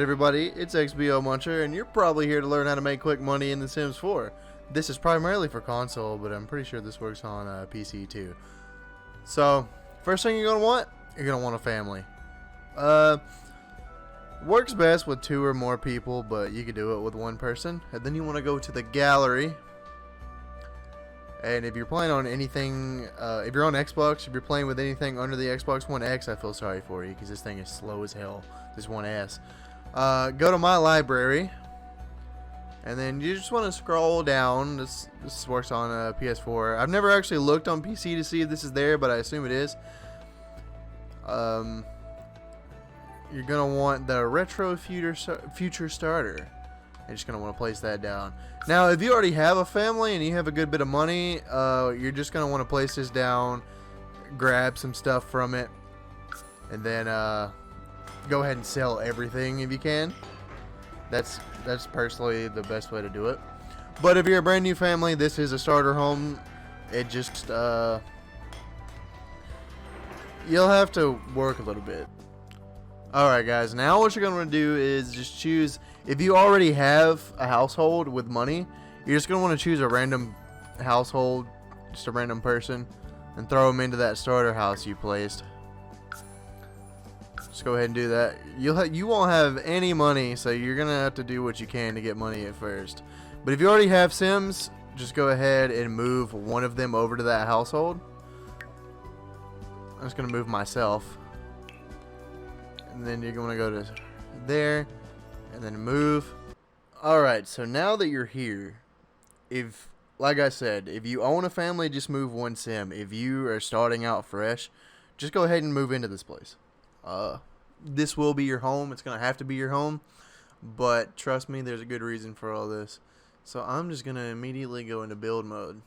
everybody, it's XBO Muncher, and you're probably here to learn how to make quick money in The Sims 4. This is primarily for console, but I'm pretty sure this works on PC too. So, first thing you're going to want a family. Works best with 2 or more people, but you can do it with 1 person. And then you want to go to the gallery. And if you're playing on anything, if you're on Xbox, if you're playing with anything under the Xbox One X, I feel sorry for you because this thing is slow as hell. This One S. Go to my library, and then you just want to scroll down. This works on PS4. I've never actually looked on PC to see if this is there, but I assume it is. You're gonna want the retro future starter. You're just gonna want to place that down. Now, if you already have a family and you have a good bit of money, you're just gonna want to place this down, grab some stuff from it, and then go ahead and sell everything if you can. That's personally the best way to do it. But if you're a brand new family, this is a starter home. It just you'll have to work a little bit. Alright guys, now what you're going to do is just choose, if you already have a household with money, you're just going to want to choose a random household, just a random person, and throw them into that starter house you placed. Just go ahead and do that. You won't have any money, so you're going to have to do what you can to get money at first. But if you already have Sims, just go ahead and move one of them over to that household. I'm just going to move myself. And then you're going to go to there, and then move. Alright, so now that you're here, like I said, if you own a family, just move 1 sim. If you are starting out fresh, just go ahead and move into this place. This will be your home. It's going to have to be your home. But trust me, there's a good reason for all this. So I'm just going to immediately go into build mode.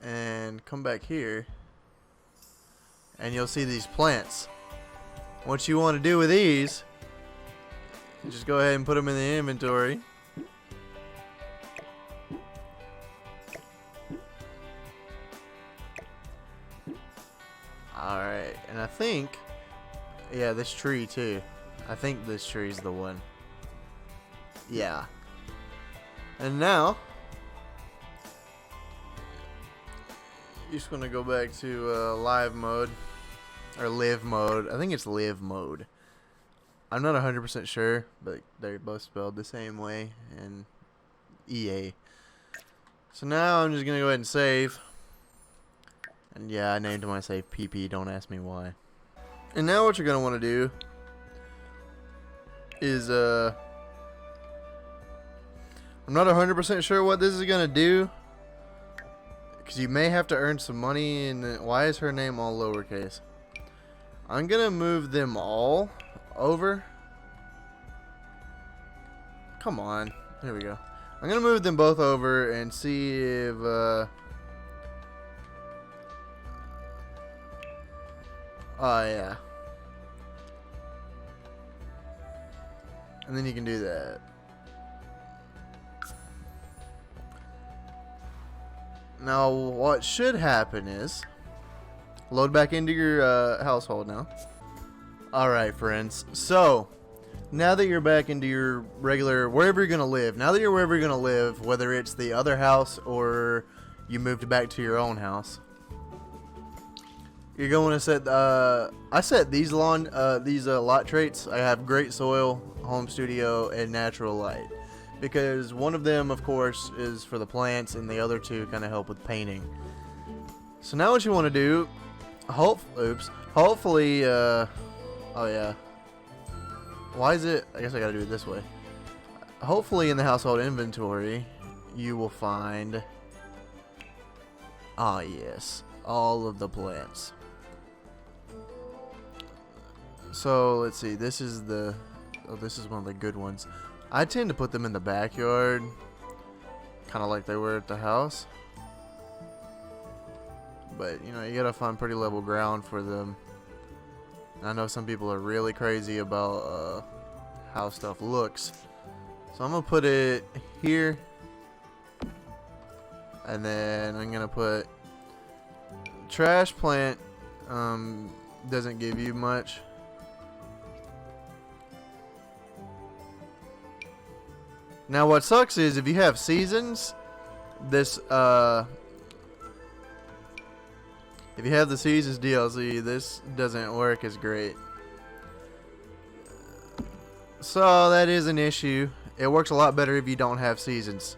And come back here, and you'll see these plants. What you want to do with these, just go ahead and put them in the inventory. Alright, and I think, yeah, this tree too. I think this tree is the one. Yeah. And now, you're just going to go back to live mode, or live mode. I think it's live mode. I'm not 100% sure, but they're both spelled the same way in EA. So now I'm just going to go ahead and save. And yeah, I named my save PP, don't ask me why. And now what you're going to want to do is, I'm not 100% sure what this is going to do, because you may have to earn some money. And why is her name all lowercase? I'm gonna move them all over. Come on, there we go. I'm gonna move them both over and see if oh yeah, and then you can do that. Now, what should happen is, load back into your household now. Alright, friends. So, now that you're back into your regular, wherever you're going to live, now that you're wherever you're going to live, whether it's the other house or you moved back to your own house, you're going to set, I set these lot traits. I have great soil, home studio, and natural light. Because one of them, of course, is for the plants, and the other 2 kind of help with painting. So now what you want to do, hopefully, oh yeah. Why is it, I guess I gotta do it this way. Hopefully in the household inventory, you will find, yes, all of the plants. So, let's see, this is one of the good ones. I tend to put them in the backyard, kind of like they were at the house. But, you know, you gotta find pretty level ground for them. I know some people are really crazy about how stuff looks. So I'm gonna put it here. And then I'm gonna put trash plant. Doesn't give you much. Now what sucks is if you have seasons, this if you have the seasons DLC, this doesn't work as great. So that is an issue. It works a lot better if you don't have seasons.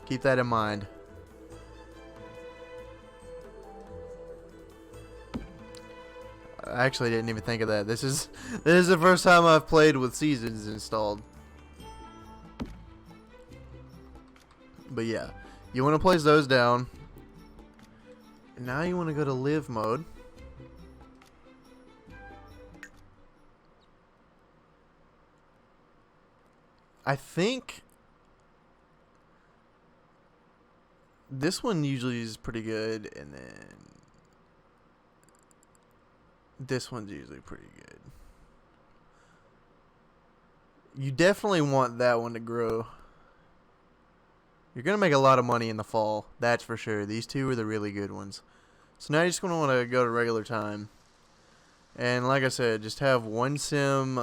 Keep that in mind. I actually didn't even think of that. This is the first time I've played with seasons installed. But yeah, you want to place those down. And now you want to go to live mode. I think this one usually is pretty good, and then this one's usually pretty good. You definitely want that one to grow. You're going to make a lot of money in the fall, that's for sure. These two are the really good ones. So now you're just going to want to go to regular time. And like I said, just have one sim,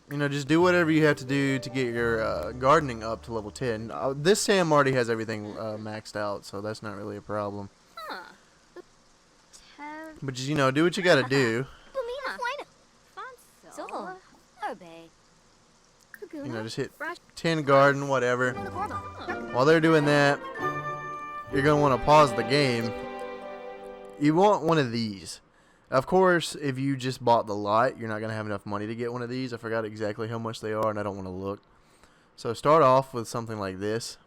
you know, just do whatever you have to do to get your gardening up to level 10. This sim already has everything maxed out, so that's not really a problem. But just, you know, do what you got to do. You know, just hit 10 garden, whatever. While they're doing that, you're going to want to pause the game. You want one of these. Of course, if you just bought the lot, you're not going to have enough money to get one of these. I forgot exactly how much they are, and I don't want to look. So start off with something like this.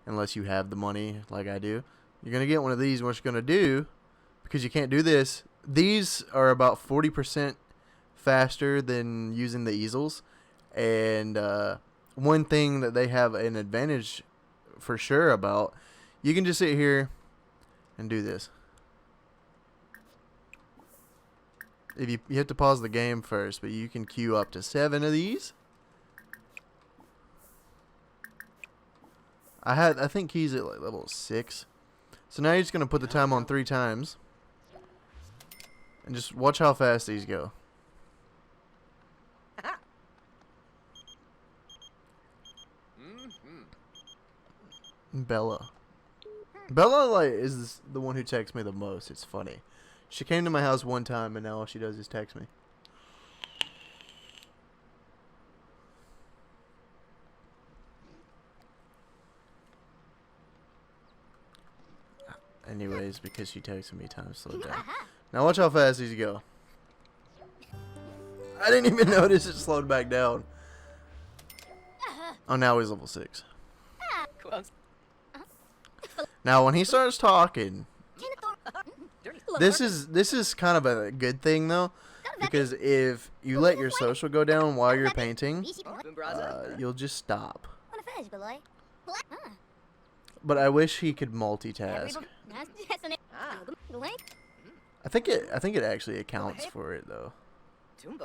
Unless you have the money, like I do. You're going to get one of these, and what you're going to do, because you can't do this, these are about 40% faster than using the easels. And one thing that they have an advantage for sure about, you can just sit here and do this. If you have to pause the game first, but you can queue up to 7 of these. I think he's at like level 6. So now you're just gonna put the time on 3 times, and just watch how fast these go. Bella, like, is the one who texts me the most. It's funny. She came to my house one time, and now all she does is text me. Anyways, because she texted me, time slowed down. Now watch how fast these go. I didn't even notice it slowed back down. Oh, now he's level 6. Now when he starts talking, this is kind of a good thing though, because if you let your social go down while you're painting, you'll just stop. But I wish he could multitask. I think it actually accounts for it though.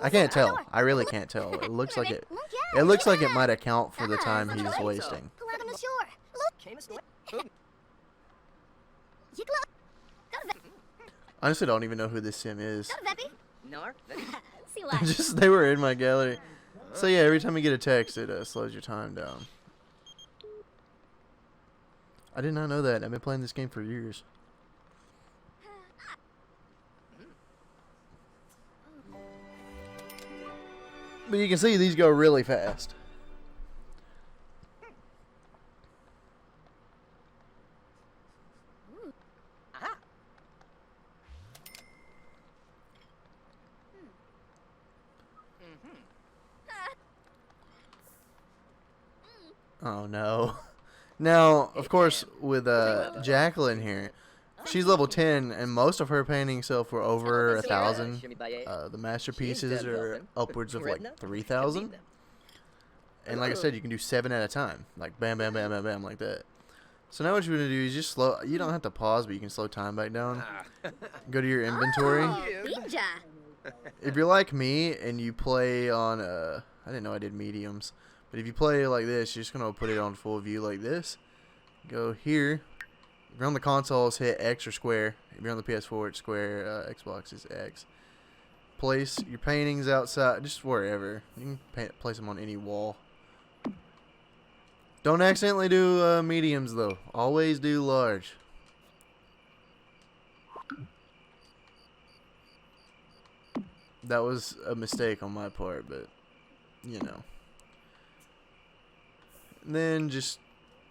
I can't tell. I really can't tell. It looks like it might account for the time he's wasting. I honestly don't even know who this sim is. Just they were in my gallery. So yeah, every time you get a text, it slows your time down. I did not know that. I've been playing this game for years. But you can see these go really fast. Oh no. Now, of course, with Jacqueline here, she's level 10, and most of her paintings sell for over 1,000. The masterpieces are upwards of like 3,000. And like I said, you can do 7 at a time, like bam, bam, bam, bam, bam, like that. So now what you're gonna do is just slow. You don't have to pause, but you can slow time back down. Go to your inventory. If you're like me and you play on I didn't know I did mediums. But if you play like this, you're just going to put it on full view like this. Go here. If you're on the consoles, hit X or square. If you're on the PS4, it's square. Xbox is X. Place your paintings outside, just wherever. You can place them on any wall. Don't accidentally do mediums, though. Always do large. That was a mistake on my part, but, you know. And then just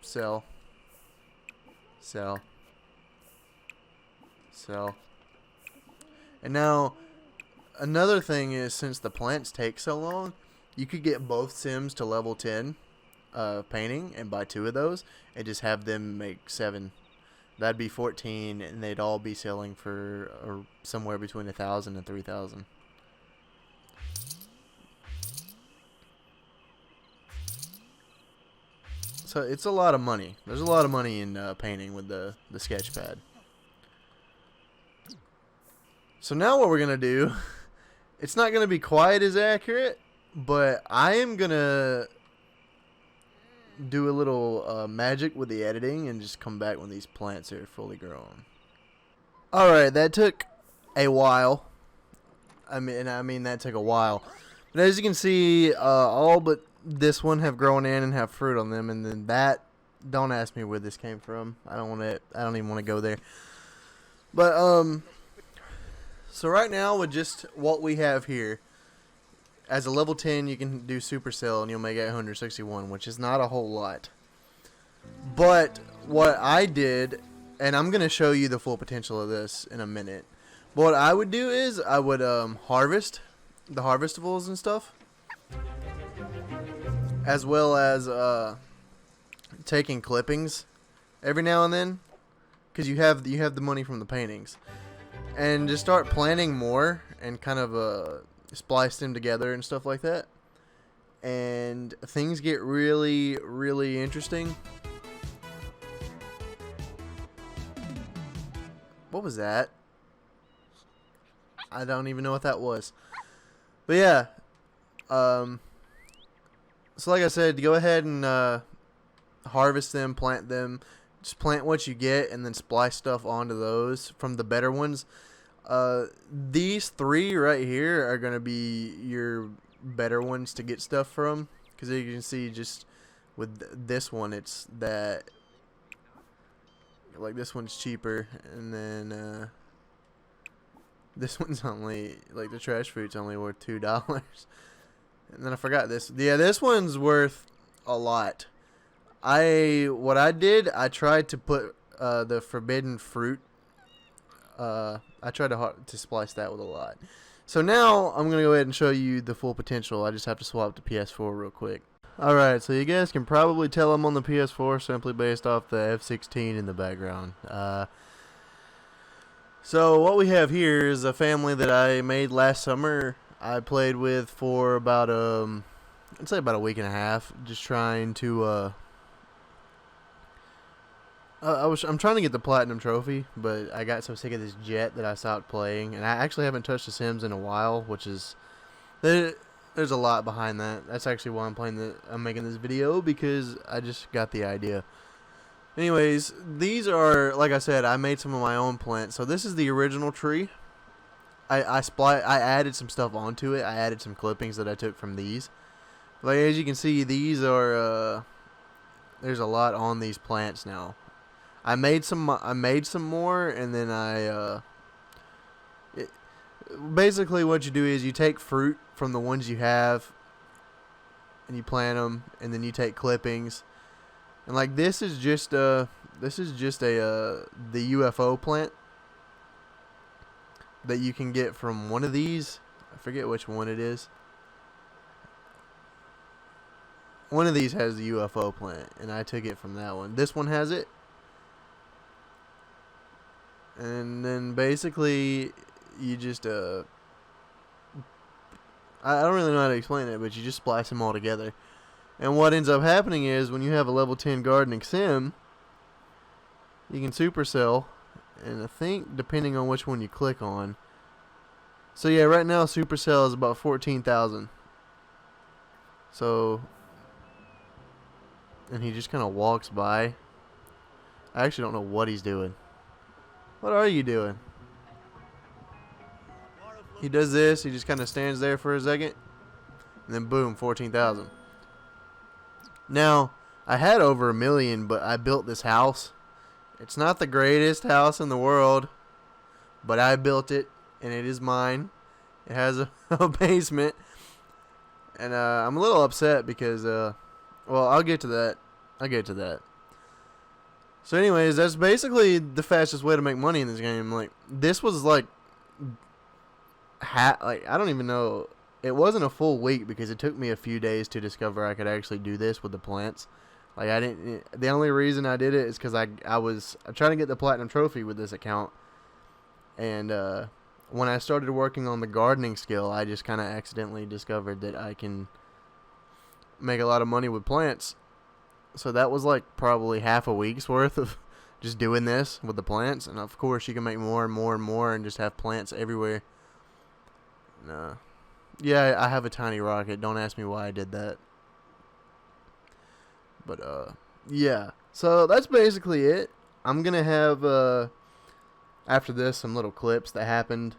sell. Sell. Sell. And now, another thing is, since the plants take so long, you could get both Sims to level 10 painting and buy 2 of those and just have them make 7. That'd be 14, and they'd all be selling for somewhere between 1,000 and 3,000. So it's a lot of money. There's a lot of money in painting with the sketch pad. So now what we're going to do, it's not going to be quite as accurate, but I am going to do a little magic with the editing and just come back when these plants are fully grown. Alright, that took a while. I mean that took a while. But as you can see, all but this one have grown in and have fruit on them, and then that, don't ask me where this came from. I don't even want to go there. But so right now, with just what we have here, as a level 10, you can do supercell and you'll make 861, which is not a whole lot. But what I did, and I'm going to show you the full potential of this in a minute. But what I would do is I would harvest the harvestables and stuff, as well as taking clippings every now and then, because you have the money from the paintings, and just start planting more and kind of splice them together and stuff like that, and things get really, really interesting. What was that? I don't even know what that was. But yeah, so like I said, go ahead and harvest them, plant them. Just plant what you get and then splice stuff onto those from the better ones. These 3 right here are going to be your better ones to get stuff from. Because you can see just with this one, it's that, like, this one's cheaper. And then this one's only, like, the trash fruit's only worth $2. And then I forgot this. Yeah, this one's worth a lot. What I did, I tried to put the forbidden fruit. I tried to splice that with a lot. So now I'm gonna go ahead and show you the full potential. I just have to swap to PS4 real quick. All right, so you guys can probably tell I'm on the PS4 simply based off the F16 in the background. So what we have here is a family that I made last summer. I played with for about I'd say about a week and a half, just trying to I'm trying to get the platinum trophy, but I got so sick of this jet that I stopped playing, and I actually haven't touched The Sims in a while, which is there's a lot behind that. That's actually why I'm making this video, because I just got the idea. Anyways, these are, like I said, I made some of my own plants. So this is the original tree. I added some stuff onto it. I added some clippings that I took from these. Like, as you can see, these are there's a lot on these plants now. I made some more, and then basically what you do is you take fruit from the ones you have and you plant them, and then you take clippings. And like this is just the UFO plant that you can get from one of these. I forget which one it is. One of these has the UFO plant, and I took it from that one. This one has it. And then basically you just I don't really know how to explain it, but you just splice them all together. And what ends up happening is when you have a level 10 gardening sim, you can supercell, and I think depending on which one you click on. So yeah, right now supercell is about 14,000. So and he just kind of walks by. I actually don't know what he's doing. What are you doing? He does this. He just kind of stands there for a second, and then boom, 14,000. Now, I had over $1 million, but I built this house. It's not the greatest house in the world, but I built it, and it is mine. It has a basement, and I'm a little upset because, well, I'll get to that. So anyways, that's basically the fastest way to make money in this game. Like, this was like, I don't even know. It wasn't a full week because it took me a few days to discover I could actually do this with the plants. Like, I didn't. The only reason I did it is because I was trying to get the platinum trophy with this account, and when I started working on the gardening skill, I just kind of accidentally discovered that I can make a lot of money with plants. So that was like probably half a week's worth of just doing this with the plants, and of course you can make more and more and more and just have plants everywhere. Yeah, I have a tiny rocket. Don't ask me why I did that. But yeah. So that's basically it. I'm gonna have after this some little clips that happened.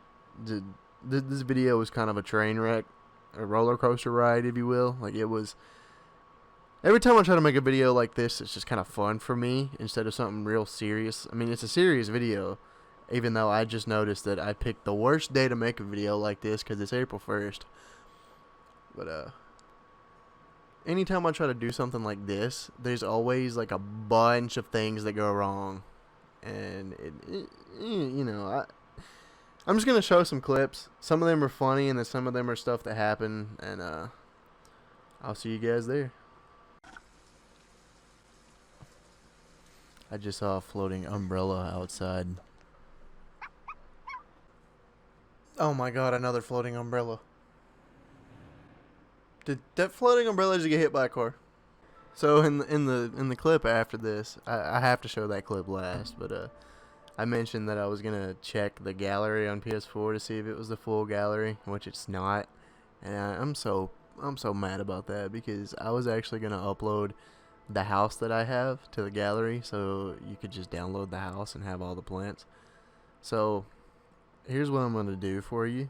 This video was kind of a train wreck, a roller coaster ride, if you will. Like, it was. Every time I try to make a video like this, it's just kind of fun for me instead of something real serious. I mean, it's a serious video, even though I just noticed that I picked the worst day to make a video like this because it's April 1st. But anytime I try to do something like this, there's always like a bunch of things that go wrong, and you know, I'm just gonna show some clips. Some of them are funny, and then some of them are stuff that happened, and I'll see you guys there. I just saw a floating umbrella outside. Oh my god, another floating umbrella. Did that floating umbrella just get hit by a car? So in the clip after this, I have to show that clip last, but I mentioned that I was gonna check the gallery on PS4 to see if it was the full gallery, which it's not, and I'm so mad about that because I was actually gonna upload the house that I have to the gallery so you could just download the house and have all the plants. So here's what I'm going to do for you.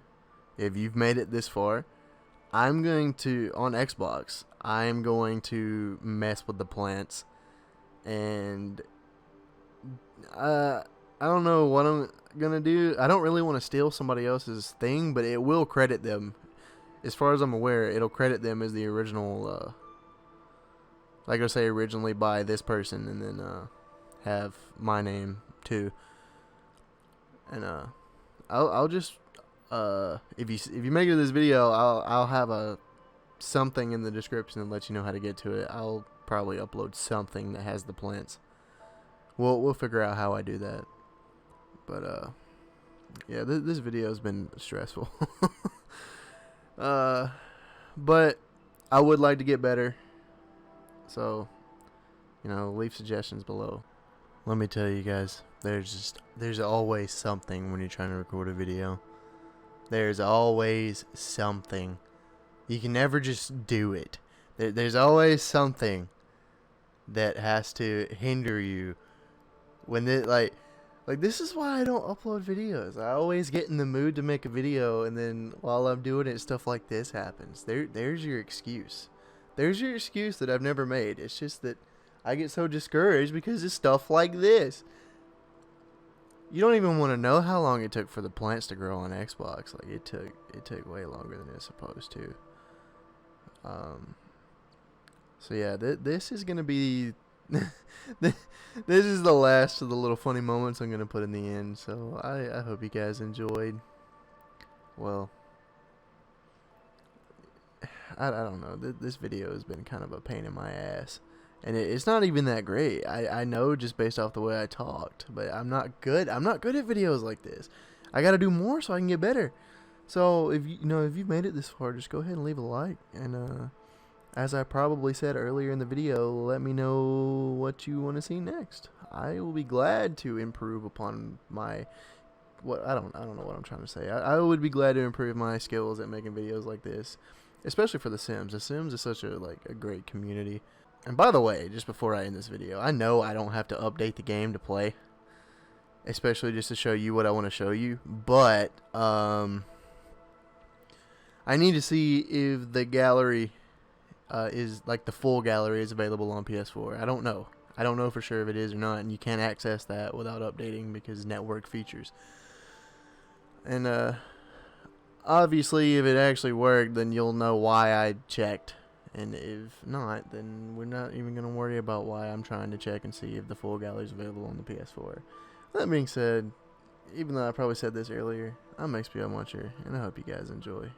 If you've made it this far, I'm going to, on Xbox, I'm going to mess with the plants, and I don't know what I'm going to do. I don't really want to steal somebody else's thing, but it will credit them. As far as I'm aware, it'll credit them as the original, like I say, originally by this person, and then have my name too. And I'll just if you make it to this video, I'll have something in the description and let you know how to get to it. I'll probably upload something that has the plants. We'll figure out how I do that. But yeah, this video has been stressful. But I would like to get better. So, you know, leave suggestions below. Let me tell you guys, there's always something when you're trying to record a video. There's always something. You can never just do it. There's always something that has to hinder you. When like this is why I don't upload videos. I always get in the mood to make a video, and then while I'm doing it, stuff like this happens. There's your excuse. There's your excuse that I've never made. It's just that I get so discouraged because of stuff like this. You don't even want to know how long it took for the plants to grow on Xbox. Like, it took way longer than it's supposed to. So yeah, this is gonna be this is the last of the little funny moments I'm gonna put in the end. So I hope you guys enjoyed. Well, I don't know. This video has been kind of a pain in my ass. And it's not even that great. I know just based off the way I talked. But I'm not good. I'm not good at videos like this. I got to do more so I can get better. So, if you've made it this far, just go ahead and leave a like. And as I probably said earlier in the video, let me know what you want to see next. I will be glad to improve upon my... I don't know what I'm trying to say. I would be glad to improve my skills at making videos like this. Especially for The Sims. The Sims is such a great community. And by the way, just before I end this video, I know I don't have to update the game to play, especially just to show you what I want to show you, but I need to see if the gallery is, like, the full gallery is available on PS4. I don't know. I don't know for sure if it is or not, and you can't access that without updating because network features. And obviously, if it actually worked, then you'll know why I checked. And if not, then we're not even going to worry about why I'm trying to check and see if the full gallery is available on the PS4. That being said, even though I probably said this earlier, I'm XPO Muncher, and I hope you guys enjoy.